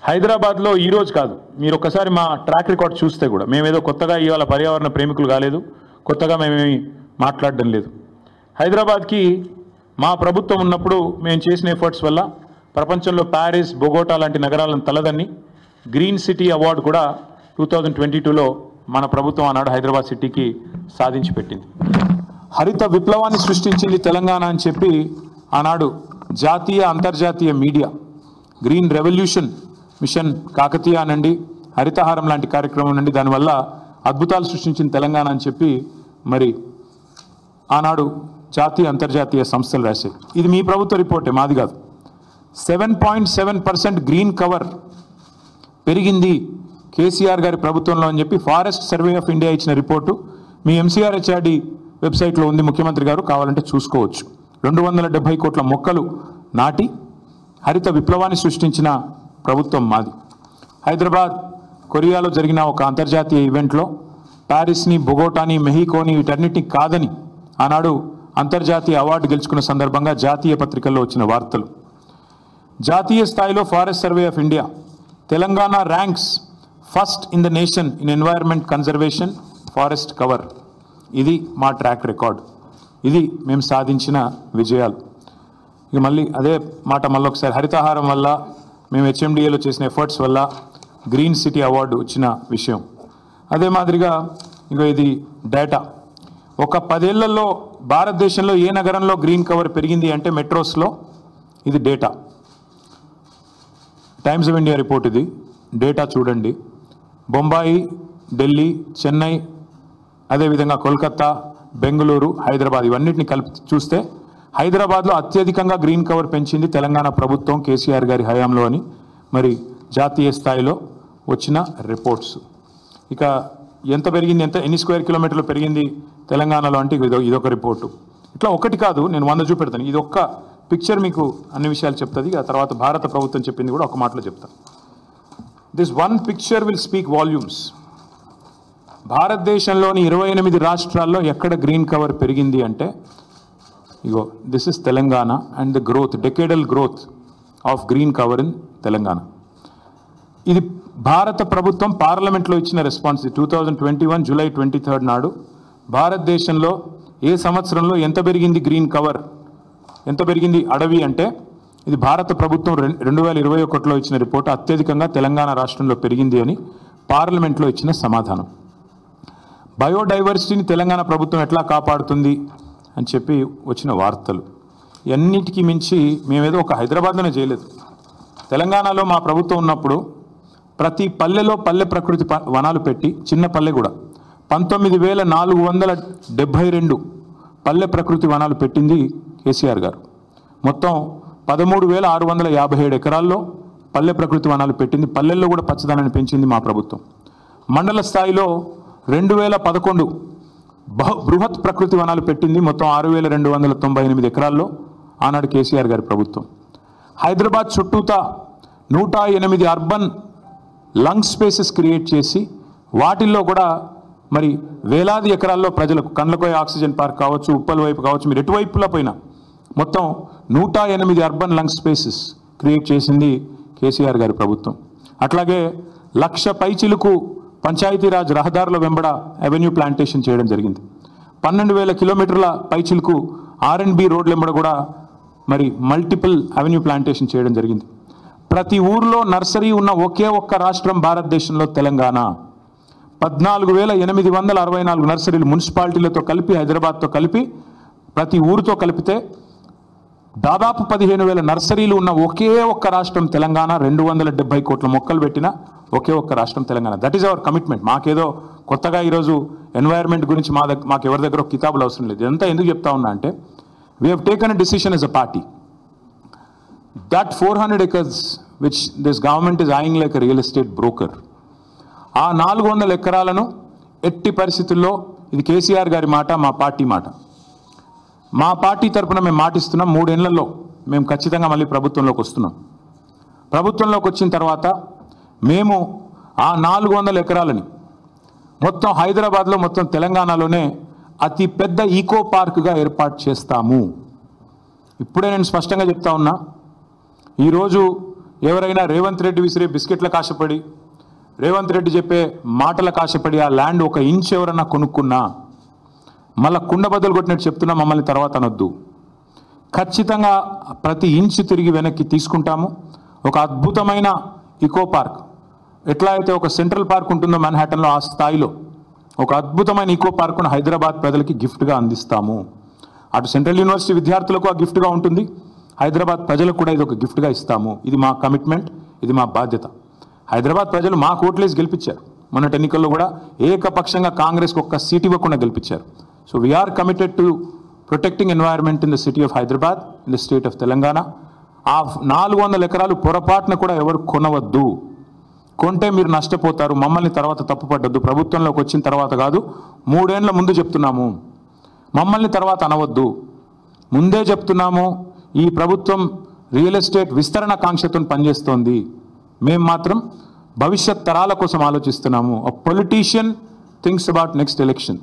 హైదరాబాద్లో ఈ రోజు కాదు, మీరు ఒక్కసారి మా ట్రాక్ రికార్డ్ చూస్తే కూడా మేమేదో కొత్తగా ఇవాళ పర్యావరణ ప్రేమికులు కాలేదు, కొత్తగా మేమేమి మాట్లాడడం లేదు. హైదరాబాద్కి మా ప్రభుత్వం ఉన్నప్పుడు మేము చేసిన ఎఫర్ట్స్ వల్ల ప్రపంచంలో ప్యారిస్, బొగోటా లాంటి నగరాలను తలదన్ని గ్రీన్ సిటీ అవార్డు కూడా 2022లో మన ప్రభుత్వం ఆనాడు హైదరాబాద్ సిటీకి సాధించి పెట్టింది. హరిత విప్లవాన్ని సృష్టించింది తెలంగాణ అని చెప్పి ఆనాడు జాతీయ అంతర్జాతీయ media green revolution mission Kakatiya అనండి, హరితహారం లాంటి కార్యక్రమం నుండి దానివల్ల అద్భుతాలు సృష్టించిన తెలంగాణ అని చెప్పి మరి ఆనాడు జాతీయ అంతర్జాతీయ సంస్థలు రాశాయి. ఇది మీ ప్రభుత్వ రిపోర్టే, మాది కాదు. 7.7% గ్రీన్ కవర్ పెరిగింది కేసీఆర్ గారి ప్రభుత్వంలో అని చెప్పి ఫారెస్ట్ సర్వే ఆఫ్ ఇండియా ఇచ్చిన రిపోర్టు మీ ఎంసీఆర్హెచ్ఆర్డి వెబ్సైట్లో ఉంది. ముఖ్యమంత్రి గారు కావాలంటే చూసుకోవచ్చు. 270 కోట్ల మొక్కలు నాటి హరిత విప్లవాన్ని సృష్టించిన ప్రభుత్వం మాది. హైదరాబాద్ కొరియాలో జరిగిన ఒక అంతర్జాతీయ ఈవెంట్లో ప్యారిస్ని, బొగోటాని, మెహికోని వీటన్నిటిని కాదని ఆనాడు అంతర్జాతీయ అవార్డు గెలుచుకున్న సందర్భంగా జాతీయ పత్రికల్లో వచ్చిన వార్తలు. జాతీయ స్థాయిలో forest survey of India Telangana ranks first in the nation in environment conservation forest cover. ఇది మా ట్రాక్ రికార్డ్, ఇది మేము సాధించిన విజయాలు. ఇక మళ్ళీ అదే మాట మళ్ళీ ఒకసారి, హరితహారం వల్ల మేము హెచ్ఎండిఏలో చేసిన ఎఫర్ట్స్ వల్ల గ్రీన్ సిటీ అవార్డు వచ్చిన విషయం. అదే మాదిరిగా ఇక ఇది డేటా. ఒక 10 ఏళ్లలో భారతదేశంలో ఏ నగరంలో గ్రీన్ కవర్ పెరిగింది అంటే మెట్రోస్లో. ఇది data, times of India report. ఇది డేటా చూడండి. బొంబాయి, ఢిల్లీ, చెన్నై, అదేవిధంగా కోల్కతా, బెంగళూరు, హైదరాబాద్ ఇవన్నిటిని కలిపి చూస్తే హైదరాబాద్లో అత్యధికంగా గ్రీన్ కవర్ పెంచింది తెలంగాణ ప్రభుత్వం కేసీఆర్ గారి హయాంలో అని మరి జాతీయ స్థాయిలో వచ్చిన రిపోర్ట్స్. ఇక ఎంత పెరిగింది, ఎన్ని స్క్వేర్ కిలోమీటర్లు పెరిగింది తెలంగాణలో అంటే ఇదొక రిపోర్టు. ఇట్లా ఒకటి కాదు, నేను 100 చూపెడతాను. ఇది ఒక్క పిక్చర్ మీకు అన్ని విషయాలు చెప్తుంది. ఆ తర్వాత భారత ప్రభుత్వం చెప్పింది కూడా ఒక మాటలో చెప్తాను. This one picture will speak volumes. భారతదేశంలోని 28 రాష్ట్రాల్లో ఎక్కడ గ్రీన్ కవర్ పెరిగింది అంటే ఇగో this is Telangana and the growth, decadal growth of green cover in Telangana. ఇది భారత ప్రభుత్వం పార్లమెంట్లో ఇచ్చిన రెస్పాన్స్. 2021 జూలై 23 నాడు భారతదేశంలో ఏ సంవత్సరంలో ఎంత పెరిగింది గ్రీన్ కవర్, ఎంత పెరిగింది అడవి అంటే ఇది భారత ప్రభుత్వం 2021లో ఇచ్చిన రిపోర్టు. అత్యధికంగా తెలంగాణ రాష్ట్రంలో పెరిగింది అని పార్లమెంట్లో ఇచ్చిన సమాధానం. బయోడైవర్సిటీని తెలంగాణ ప్రభుత్వం ఎట్లా కాపాడుతుంది అని చెప్పి వచ్చిన వార్తలు. ఇవన్నిటికీ మించి మేమేదో ఒక హైదరాబాద్లోనే చేయలేదు. తెలంగాణలో మా ప్రభుత్వం ఉన్నప్పుడు ప్రతి పల్లెలో పల్లె ప్రకృతి వనాలు పెట్టి, చిన్న పల్లె కూడా 19,472 పల్లె ప్రకృతి వనాలు పెట్టింది కేసీఆర్ గారు. మొత్తం 13,657 ఎకరాల్లో పల్లె ప్రకృతి వనాలు పెట్టింది. పల్లెల్లో కూడా పచ్చదనాన్ని పెంచింది మా ప్రభుత్వం. మండల స్థాయిలో 2011 బృహత్ ప్రకృతి వనాలు పెట్టింది. మొత్తం 6,298 ఎకరాల్లో ఆనాడు కేసీఆర్ గారి ప్రభుత్వం. హైదరాబాద్ చుట్టూతా 108 అర్బన్ లంగ్ స్పేసెస్ క్రియేట్ చేసి వాటిల్లో కూడా మరి వేలాది ఎకరాల్లో ప్రజలకు కండ్లకోయ ఆక్సిజన్ పార్క్ కావచ్చు, ఉప్పల్ వైపు కావచ్చు, మీరు ఎటువైపులా పోయినా మొత్తం 108 అర్బన్ లంగ్ స్పేసెస్ క్రియేట్ చేసింది కేసీఆర్ గారి ప్రభుత్వం. అట్లాగే 1,00,000 పైచిలుకు పంచాయతీరాజ్ రహదారుల వెంబడ అవెన్యూ ప్లాంటేషన్ చేయడం జరిగింది. 12,000 కిలోమీటర్ల పైచిలుకు R&B రోడ్ల వెంబడ కూడా మరి మల్టిపుల్ అవెన్యూ ప్లాంటేషన్ చేయడం జరిగింది. ప్రతి ఊర్లో నర్సరీ ఉన్న ఒకే ఒక్క రాష్ట్రం భారతదేశంలో తెలంగాణ. 14,864 నర్సరీలు మున్సిపాలిటీలతో కలిపి, హైదరాబాద్తో కలిపి, ప్రతి ఊరితో కలిపితే దాదాపు 15,000 నర్సరీలు ఉన్న ఒకే ఒక్క రాష్ట్రం తెలంగాణ. 270 కోట్ల మొక్కలు పెట్టిన ఒకే ఒక్క రాష్ట్రం Telangana. That is our commitment. మాకేదో కొత్తగా ఈరోజు ఎన్వైర్న్మెంట్ గురించి మాకు ఎవరి దగ్గర కితాబులు అవసరం లేదు. ఇదంతా ఎందుకు చెప్తా ఉన్నా అంటే we have taken a decision yes a party that 400 acres which this government is eyeing like a real estate broker, ఆ 400 ఎకరాలను ఎట్టి పరిస్థితుల్లో, ఇది కేసీఆర్ గారి మాట, మా పార్టీ మాట, మా పార్టీ తరఫున మేము మాటిస్తున్నాం, 3 ఏళ్లలో మేము ఖచ్చితంగా మళ్ళీ ప్రభుత్వంలోకి వస్తున్నాం. ప్రభుత్వంలోకి వచ్చిన తర్వాత మేము ఆ 400 ఎకరాలని మొత్తం హైదరాబాద్లో, మొత్తం తెలంగాణలోనే అతి పెద్ద ఈకో పార్క్గా ఏర్పాటు చేస్తాము. ఇప్పుడే నేను స్పష్టంగా చెప్తా ఉన్నా, ఈరోజు ఎవరైనా రేవంత్ రెడ్డి విసిరే బిస్కెట్ల కాశపడి, రేవంత్ రెడ్డి చెప్పే మాటల కాశపడి ఆ ల్యాండ్ 1 ఇంచ్ ఎవరన్నా కొనుక్కున్నా మళ్ళా కుండ బద్దలు కొట్టినట్టు చెప్తున్నా మమ్మల్ని తర్వాత అనొద్దు. ఖచ్చితంగా ప్రతి ఇంచు తిరిగి వెనక్కి తీసుకుంటాము. ఒక అద్భుతమైన ఇకో పార్క్, ఎట్లా అయితే ఒక సెంట్రల్ పార్క్ ఉంటుందో మన్హాటన్లో, ఆ స్థాయిలో ఒక అద్భుతమైన ఇకో పార్కును హైదరాబాద్ ప్రజలకి గిఫ్ట్గా అందిస్తాము. అటు సెంట్రల్ యూనివర్సిటీ విద్యార్థులకు ఆ గిఫ్ట్గా ఉంటుంది, హైదరాబాద్ ప్రజలకు కూడా ఇది ఒక గిఫ్ట్గా ఇస్తాము. ఇది మా కమిట్మెంట్, ఇది మా బాధ్యత. హైదరాబాద్ ప్రజలు మాకు ఓట్లేసి గెలిపించారు. మొన్నటి ఎన్నికల్లో కూడా ఏకపక్షంగా కాంగ్రెస్కి 1 సీట్ ఇవ్వకుండా గెలిపించారు. So we are committed to protecting environment in the city of Hyderabad, in the state of Telangana. ఆ 400 ఎకరాలు పొరపాటున కూడా ఎవరు కొనవద్దు. కొంటే మీరు నష్టపోతారు. మమ్మల్ని తర్వాత తప్పుపట్టద్దు. ప్రభుత్వంలోకి వచ్చిన తర్వాత కాదు, 3 ఏళ్ల ముందు చెప్తున్నాము. మమ్మల్ని తర్వాత అనవద్దు. ముందే చెప్తున్నాము, ఈ ప్రభుత్వం రియల్ ఎస్టేట్ విస్తరణ కాంక్షతో పనిచేస్తోంది. మేము మాత్రం భవిష్యత్ తరాల కోసం ఆలోచిస్తున్నాము. A politician thinks about next election.